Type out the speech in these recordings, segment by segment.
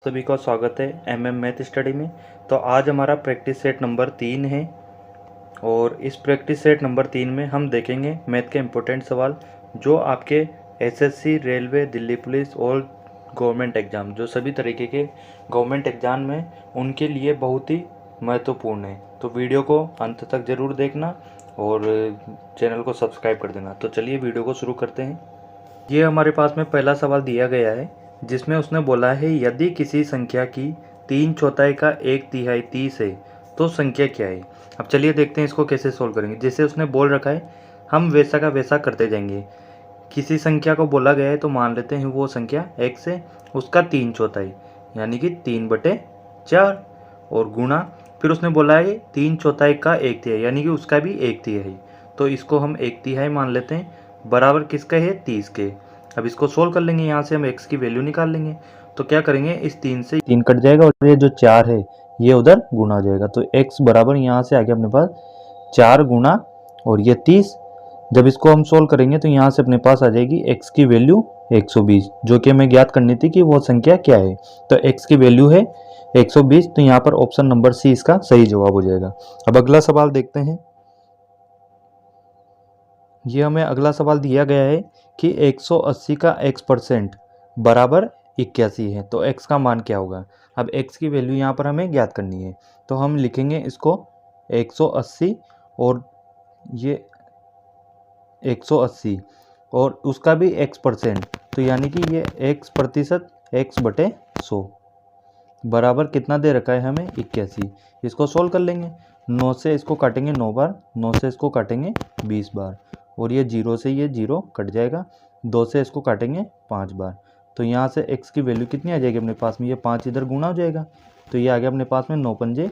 सभी का स्वागत है मैथ स्टडी में। तो आज हमारा प्रैक्टिस सेट नंबर 3 है और इस प्रैक्टिस सेट नंबर 3 में हम देखेंगे मैथ के इम्पोर्टेंट सवाल जो आपके एसएससी, रेलवे, दिल्ली पुलिस और गवर्नमेंट एग्ज़ाम, जो सभी तरीके के गवर्नमेंट एग्ज़ाम में उनके लिए बहुत ही महत्वपूर्ण है। तो वीडियो को अंत तक ज़रूर देखना और चैनल को सब्सक्राइब कर देना। तो चलिए वीडियो को शुरू करते हैं। ये हमारे पास में पहला सवाल दिया गया है जिसमें उसने बोला है यदि किसी संख्या की 3/4 का 1/3 30 है तो संख्या क्या है। अब चलिए देखते हैं इसको कैसे सोल्व करेंगे। जैसे उसने बोल रखा है हम वैसा का वैसा करते जाएंगे। किसी संख्या को बोला गया है तो मान लेते हैं वो संख्या x है, उसका 3/4 यानी कि 3/4 और गुणा, फिर उसने बोला है 3/4 का 1/3 यानी कि उसका भी 1/3, तो इसको हम 1/3 मान लेते हैं, बराबर किसका है 30 के। अब इसको सोल्व कर लेंगे, यहाँ से हम x की वैल्यू निकाल लेंगे। तो क्या करेंगे, इस 3 से 3 कट जाएगा और ये जो 4 है ये उधर गुणा हो जाएगा। तो x बराबर यहाँ से आ गया अपने पास 4 गुणा और ये 30। जब इसको हम सोल्व करेंगे तो यहाँ से अपने पास आ जाएगी x की वैल्यू 120, जो कि हमें ज्ञात करनी थी कि वो संख्या क्या है। तो x की वैल्यू है 120, तो यहाँ पर ऑप्शन नंबर सी इसका सही जवाब हो जाएगा। अब अगला सवाल देखते हैं। ये हमें अगला सवाल दिया गया है कि 180 का x% बराबर 81 है, तो x का मान क्या होगा। अब x की वैल्यू यहाँ पर हमें ज्ञात करनी है, तो हम लिखेंगे इसको 180 और ये 180 और उसका भी x%, तो यानी कि ये x% x/100 बराबर कितना दे रखा है हमें 81। इसको सोल्व कर लेंगे। 9 से इसको काटेंगे 9 बार, 9 से इसको काटेंगे 20 बार और ये 0 से ये 0 कट जाएगा। 2 से इसको काटेंगे 5 बार, तो यहाँ से x की वैल्यू कितनी आ जाएगी अपने पास में, ये 5 इधर गुणा हो जाएगा, तो ये आ गया अपने पास में 9×5 =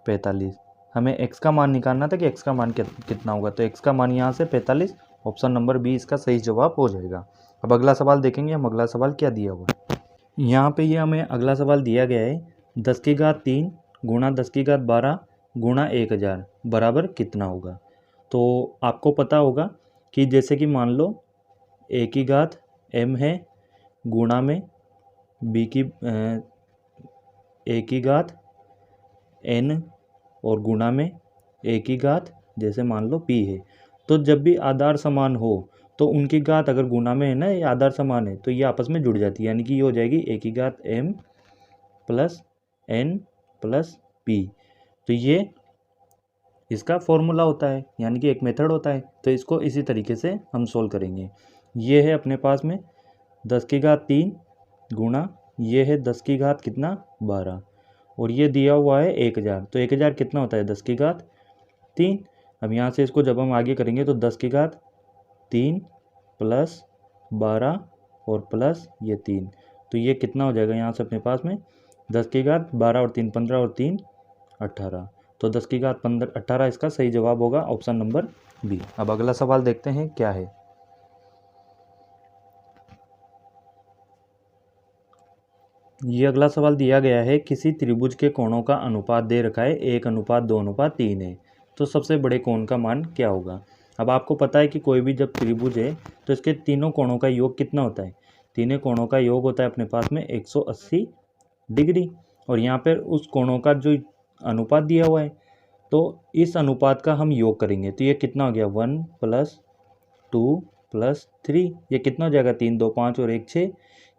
45। हमें x का मान निकालना था कि x का मान कितना होगा, तो x का मान यहाँ से 45, ऑप्शन नंबर बी इसका सही जवाब हो जाएगा। अब अगला सवाल देखेंगे हम, अगला सवाल क्या दिया हुआ है। यहाँ पे ये हमें अगला सवाल दिया गया है 10⁻³ गुणा 10⁻12 गुणा 1000 बराबर कितना होगा। तो आपको पता होगा कि जैसे कि मान लो a की घात m है, गुणा में a की घात n और गुणा में a की घात जैसे मान लो p है। तो जब भी आधार समान हो तो उनकी घात अगर गुणा में है ना, ये आधार समान है, तो ये आपस में जुड़ जाती है, यानी कि ये हो जाएगी a की घात m plus n plus p। तो ये इसका फॉर्मूला होता है, यानी कि एक मेथड होता है। तो इसको इसी तरीके से हम सोल्व करेंगे। ये है अपने पास में 10⁻³ गुणा, ये है 10⁻12 कितना 12 और ये दिया हुआ है 1000, तो 1000 कितना होता है 10⁻3। अब यहाँ से इसको जब हम आगे करेंगे तो 10⁻3 प्लस 12 और प्लस ये 3, तो ये कितना हो जाएगा यहाँ से अपने पास में 10⁻12 और 3 15 और 3 18, तो 10⁻15 18 इसका सही जवाब होगा, ऑप्शन नंबर बी। अब अगला सवाल देखते हैं क्या है। ये अगला सवाल दिया गया है किसी त्रिभुज के कोणों का अनुपात दे रखा है 1:2:3 है, तो सबसे बड़े कोण का मान क्या होगा। अब आपको पता है कि कोई भी जब त्रिभुज है तो इसके तीनों कोणों का योग कितना होता है, तीनों कोणों का योग होता है अपने पास में 180 डिग्री, और यहाँ पर उस कोणों का जो अनुपात दिया हुआ है तो इस अनुपात का हम योग करेंगे, तो ये कितना हो गया 1 + 2 + 3, ये कितना हो जाएगा 3 2 5 और 1 6,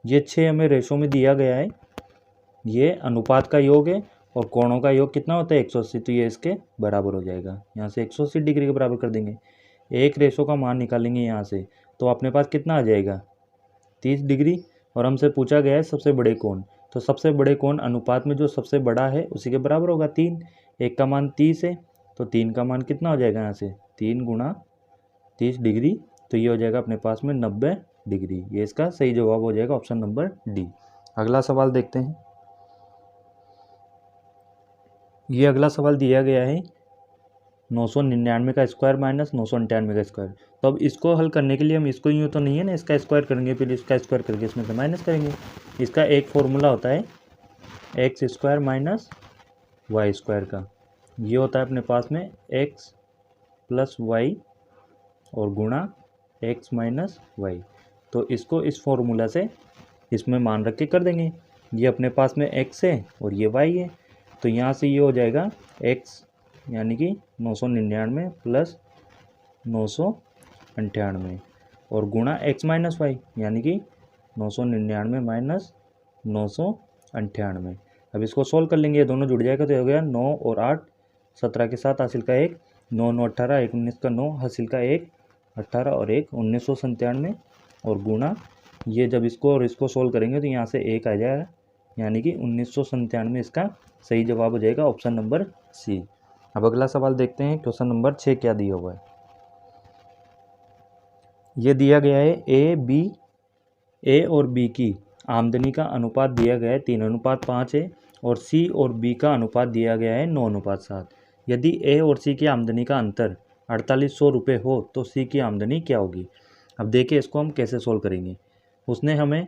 ये 6 हमें रेशो में दिया गया है, ये अनुपात का योग है और कोणों का योग कितना होता है 180, तो ये इसके बराबर हो जाएगा। यहाँ से 180 डिग्री के बराबर कर देंगे, एक रेशो का मान निकालेंगे यहाँ से, तो अपने पास कितना आ जाएगा 30 डिग्री। और हमसे पूछा गया है सबसे बड़े कोण, तो सबसे बड़े कोण अनुपात में जो सबसे बड़ा है उसी के बराबर होगा 3। एक का मान 30 है तो 3 का मान कितना हो जाएगा यहाँ से 3 × 30 डिग्री, तो ये हो जाएगा अपने पास में 90 डिग्री। ये इसका सही जवाब हो जाएगा, ऑप्शन नंबर डी। अगला सवाल देखते हैं। ये अगला सवाल दिया गया है 999 का स्क्वायर माइनस 998 का स्क्वायर। तो अब इसको हल करने के लिए हम इसको यूँ तो नहीं है ना, इसका स्क्वायर करेंगे, फिर इसका स्क्वायर करके इसमें से माइनस करेंगे। इसका एक फॉर्मूला होता है x² - y² का, ये होता है अपने पास में x + y और गुणा x - y। तो इसको इस फॉर्मूला से इसमें मान रख के कर देंगे। ये अपने पास में x है और ये y है, तो यहाँ से ये हो जाएगा x यानी कि 999 प्लस 998 और गुणा x माइनस वाई यानी कि 999 माइनस 998। अब इसको सोल्व कर लेंगे, ये दोनों जुड़ जाएगा तो हो गया 9 और 8 17 के साथ हासिल का 1, 9 9 18, 1 19 का 9 हासिल का 1 18 और 1 1997 और गुणा ये जब इसको और इसको सोल्व करेंगे तो यहाँ से 1 आ जाएगा यानी कि 1997 इसका सही जवाब हो जाएगा ऑप्शन नंबर सी। अब अगला सवाल देखते हैं, क्वेश्चन नंबर 6 क्या दिया हुआ है। ये दिया गया है ए और बी की आमदनी का अनुपात दिया गया है 3:5 है और सी और बी का अनुपात दिया गया है 9:7। यदि ए और सी की आमदनी का अंतर 4800 रुपये हो तो सी की आमदनी क्या होगी। अब देखिए इसको हम कैसे सोल्व करेंगे। उसने हमें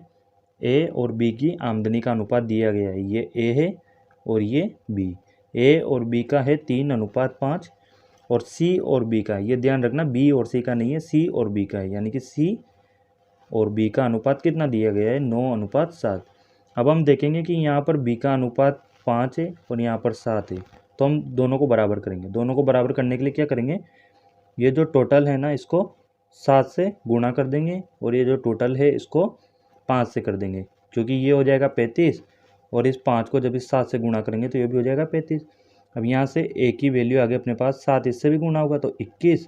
ए और बी की आमदनी का अनुपात दिया गया है, ये ए है और ये बी। ए और बी का है 3:5 और सी और बी का, ये ध्यान रखना बी और सी का नहीं है, सी और बी का है, यानी कि सी और बी का अनुपात कितना दिया गया है 9:7। अब हम देखेंगे कि यहाँ पर बी का अनुपात 5 है और यहाँ पर 7 है, तो हम दोनों को बराबर करेंगे। दोनों को बराबर करने के लिए क्या करेंगे, ये जो टोटल है ना इसको 7 से गुणा कर देंगे और ये जो टोटल है इसको 5 से कर देंगे, क्योंकि ये हो जाएगा 35 और इस 5 को जब इस 7 से गुणा करेंगे तो ये भी हो जाएगा 35। अब यहाँ से ए की वैल्यू आ गई अपने पास 7, इससे भी गुणा होगा तो 21,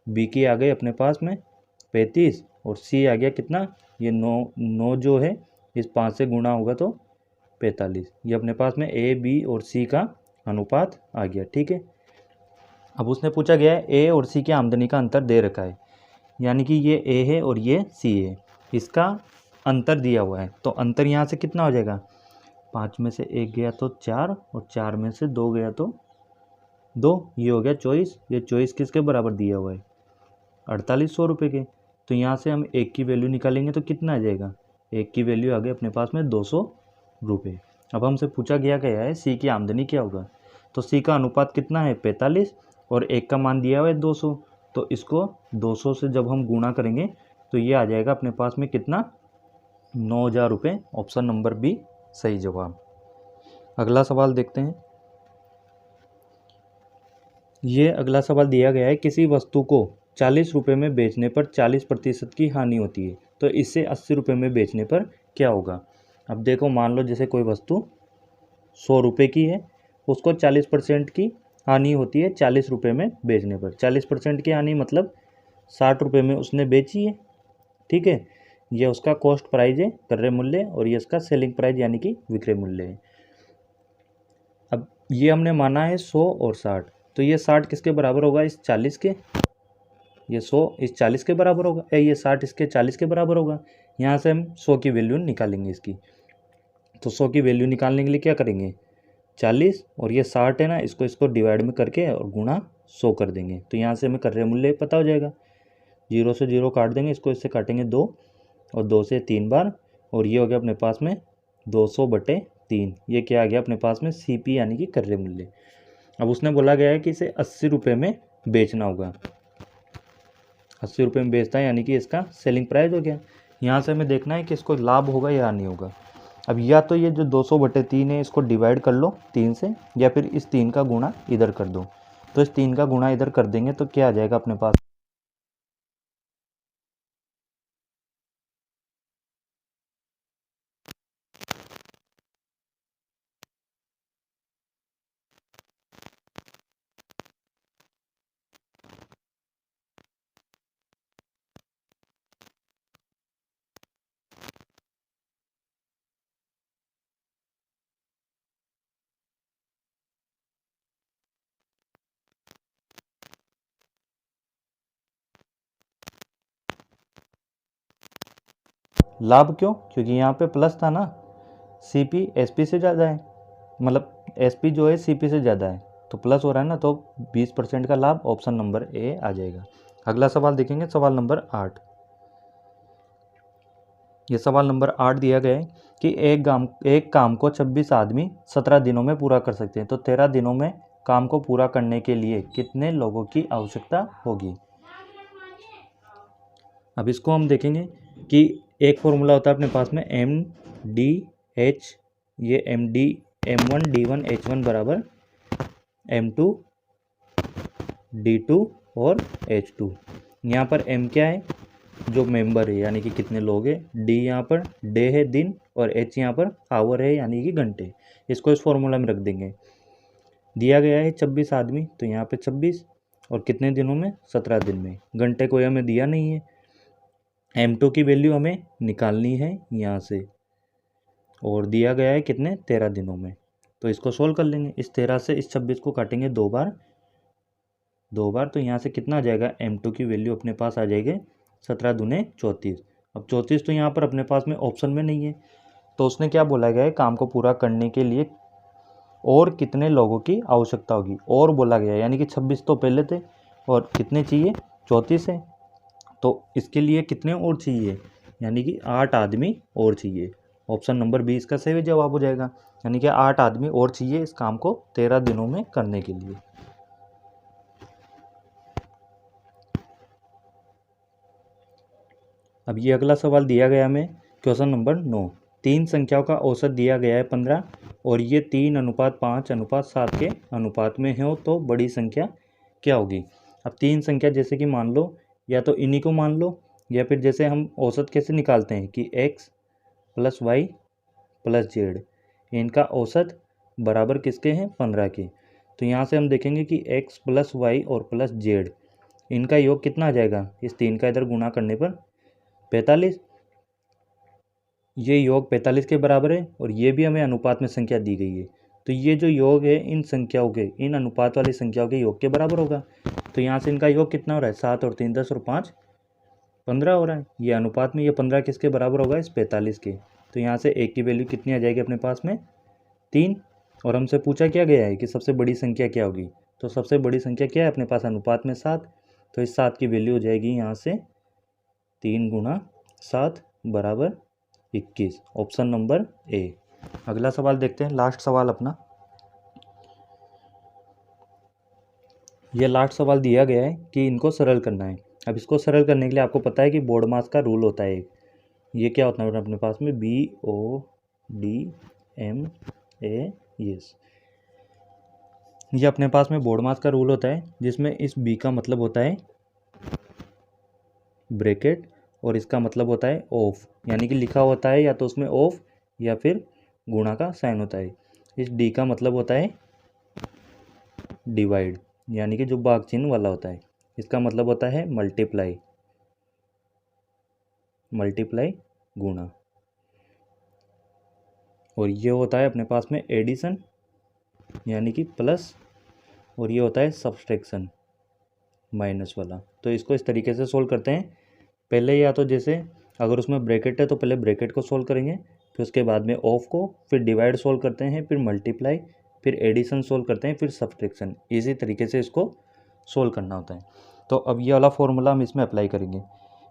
बी की आ गई अपने पास में 35 और सी आ गया कितना, ये 9 जो है इस 5 से गुणा होगा तो 45। ये अपने पास में ए बी और सी का अनुपात आ गया। ठीक है, अब उसने पूछा गया है ए और सी की आमदनी का अंतर दे रखा है, यानी कि ये ए है और ये सी है, इसका अंतर दिया हुआ है, तो अंतर यहाँ से कितना हो जाएगा, 5 में से 1 गया तो 4 और 4 में से 2 गया तो 2, ये हो गया 24। ये 24 किसके बराबर दिया हुआ है 4800 रुपये के, तो यहाँ से हम 1 की वैल्यू निकालेंगे तो कितना आ जाएगा, 1 की वैल्यू आ गई अपने पास में 200 रुपये। अब हमसे पूछा गया है सी की आमदनी क्या होगा, तो सी का अनुपात कितना है 45 और 1 का मान दिया हुआ है 200, तो इसको 200 से जब हम गुणा करेंगे तो ये आ जाएगा अपने पास में कितना 9000 रुपये। ऑप्शन नंबर बी सही जवाब। अगला सवाल देखते हैं। ये अगला सवाल दिया गया है किसी वस्तु को 40 रुपये में बेचने पर 40% की हानि होती है, तो इससे 80 रुपये में बेचने पर क्या होगा। अब देखो मान लो जैसे कोई वस्तु 100 रुपये की है, उसको 40% की हानि होती है 40 रुपये में बेचने पर। 40% की हानि मतलब 60 रुपये में उसने बेची है, ठीक है, ये उसका कॉस्ट प्राइस है क्रय मूल्य और ये इसका सेलिंग प्राइस यानी कि विक्रय मूल्य है। अब ये हमने माना है 100 और 60, तो ये 60 किसके बराबर होगा इस 40 के, ये 100 इस 40 के बराबर होगा, ये 60 इसके 40 के बराबर होगा। यहाँ से हम 100 की वैल्यू निकालेंगे इसकी, तो 100 की वैल्यू निकालने के लिए क्या करेंगे 40 और ये 60 है ना, इसको डिवाइड में करके और गुणा 100 कर देंगे, तो यहाँ से हमें क्रय मूल्य पता हो जाएगा। 0 से 0 काट देंगे, इसको इससे काटेंगे 2 और 2 से 3 बार और ये हो गया अपने पास में 200/3। ये क्या आ गया अपने पास में CP यानी कि क्रय मूल्य। अब उसने बोला गया है कि इसे 80 रुपये में बेचना होगा, 80 रुपये में बेचता है यानी कि इसका सेलिंग प्राइस हो गया। यहाँ से हमें देखना है कि इसको लाभ होगा या नहीं होगा। अब या तो ये जो 200/3 है इसको डिवाइड कर लो 3 से, या फिर इस 3 का गुणा इधर कर दो, तो इस 3 का गुणा इधर कर देंगे तो क्या आ जाएगा अपने पास, लाभ क्यों, क्योंकि यहाँ पे प्लस था ना, CP SP से ज़्यादा है, मतलब SP जो है CP से ज़्यादा है तो प्लस हो रहा है ना, तो 20% का लाभ ऑप्शन नंबर ए आ जाएगा। अगला सवाल देखेंगे, सवाल नंबर 8। ये सवाल नंबर 8 दिया गया है कि एक काम को 26 आदमी 17 दिनों में पूरा कर सकते हैं, तो 13 दिनों में काम को पूरा करने के लिए कितने लोगों की आवश्यकता होगी। अब इसको हम देखेंगे कि एक फॉर्मूला होता है अपने पास में MDH ये M1 D1 H1 बराबर M2 D2 और H2। यहाँ पर M क्या है, जो मेंबर है यानी कि कितने लोग हैं, D यहाँ पर डे है दिन, और H यहाँ पर आवर है यानी कि घंटे। इसको इस फॉर्मूला में रख देंगे। दिया गया है 26 आदमी, तो यहाँ पे 26, और कितने दिनों में, 17 दिन में। घंटे कोई हमें दिया नहीं है। M2 की वैल्यू हमें निकालनी है यहाँ से, और दिया गया है कितने, 13 दिनों में। तो इसको सोल्व कर लेंगे। इस 13 से इस 26 को काटेंगे दो बार, तो यहाँ से कितना आ जाएगा, M2 की वैल्यू अपने पास आ जाएगी 17 दूने 34। अब 34 तो यहाँ पर अपने पास में ऑप्शन में नहीं है, तो उसने क्या बोला गया है, काम को पूरा करने के लिए और कितने लोगों की आवश्यकता होगी, और बोला गया है, यानी कि 26 तो पहले थे और कितने चाहिए, 34 है। तो इसके लिए कितने और चाहिए, यानी कि 8 आदमी और चाहिए। ऑप्शन नंबर 20 का सही जवाब हो जाएगा, यानी कि 8 आदमी और चाहिए इस काम को 13 दिनों में करने के लिए। अब ये अगला सवाल दिया गया हमें, क्वेश्चन नंबर 9। 3 संख्याओं का औसत दिया गया है 15, और ये 3:5:7 के अनुपात में हो, तो बड़ी संख्या क्या होगी। अब 3 संख्या जैसे कि मान लो, या तो इन्हीं को मान लो, या फिर जैसे हम औसत कैसे निकालते हैं कि x + y + z, इनका औसत बराबर किसके हैं, 15 के। तो यहाँ से हम देखेंगे कि x + y और + z, इनका योग कितना आ जाएगा, इस 3 का इधर गुणा करने पर 45। ये योग 45 के बराबर है, और ये भी हमें अनुपात में संख्या दी गई है। तो ये जो योग है इन संख्याओं के, इन अनुपात वाली संख्याओं के योग के बराबर होगा। तो यहाँ से इनका योग कितना हो रहा है, 7 और 3 10 और 5 15 हो रहा है। ये अनुपात में ये 15 किसके बराबर होगा, इस 45 के। तो यहाँ से एक की वैल्यू कितनी आ जाएगी अपने पास में, 3। और हमसे पूछा क्या गया है कि सबसे बड़ी संख्या क्या होगी, तो सबसे बड़ी संख्या क्या है अपने पास, अनुपात में 7। तो इस 7 की वैल्यू हो जाएगी यहाँ से 3 × 7 = 21। Option number A. अगला सवाल देखते हैं, लास्ट सवाल अपना। यह लास्ट सवाल दिया गया है कि इनको सरल करना है। अब इसको सरल करने के लिए आपको पता है कि बोर्ड मास का रूल होता है एक। ये क्या होता है अपने पास में, BODMAS। ये अपने पास में बोर्ड मास का रूल होता है, जिसमें इस B का मतलब होता है ब्रैकेट, और इसका मतलब होता है ऑफ, यानी कि लिखा होता है या तो उसमें ऑफ या फिर गुणा का साइन होता है। इस D का मतलब होता है डिवाइड, यानी कि जो भाग चिन्ह वाला होता है। इसका मतलब होता है मल्टीप्लाई गुणा, और ये होता है अपने पास में एडिशन, यानी कि प्लस, और ये होता है सब्सट्रैक्शन, माइनस वाला। तो इसको इस तरीके से सोल्व करते हैं। पहले या तो जैसे अगर उसमें ब्रैकेट है तो पहले ब्रैकेट को सोल्व करेंगे, फिर उसके बाद में ऑफ को, फिर डिवाइड सोल्व करते हैं, फिर मल्टीप्लाई, फिर एडिशन सोल्व करते हैं, फिर सब्सट्रैक्शन। इसी तरीके से इसको सोल्व करना होता है। तो अब ये वाला फॉर्मूला हम इसमें अप्लाई करेंगे।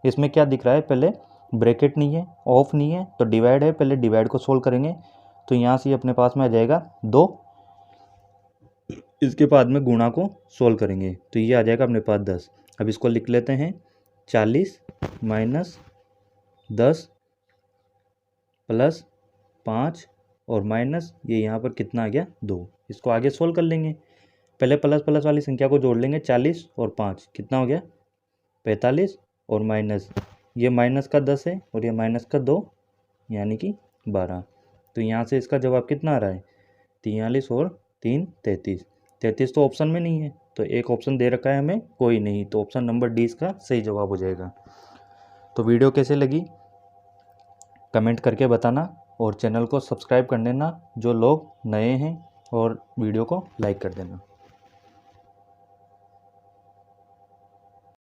इसमें क्या दिख रहा है, पहले ब्रैकेट नहीं है, ऑफ नहीं है, तो डिवाइड है, पहले डिवाइड को सोल्व करेंगे। तो यहाँ से अपने पास में आ जाएगा 2, इसके बाद में गुणा को सोल्व करेंगे, तो ये आ जाएगा अपने पास 10। अब इसको लिख लेते हैं, 40 - 10 + 5 और माइनस ये यहाँ पर कितना आ गया, 2। इसको आगे सोल्व कर लेंगे। पहले प्लस प्लस वाली संख्या को जोड़ लेंगे, 40 और 5 कितना हो गया, 45, और माइनस ये माइनस का 10 है और ये माइनस का 2, यानी कि 12। तो यहाँ से इसका जवाब कितना आ रहा है, 43 और 3 33। 33 तो ऑप्शन में नहीं है, तो एक ऑप्शन दे रखा है हमें कोई नहीं, तो ऑप्शन नंबर डी इसका सही जवाब हो जाएगा। तो वीडियो कैसे लगी कमेंट करके बताना, और चैनल को सब्सक्राइब कर देना जो लोग नए हैं, और वीडियो को लाइक कर देना।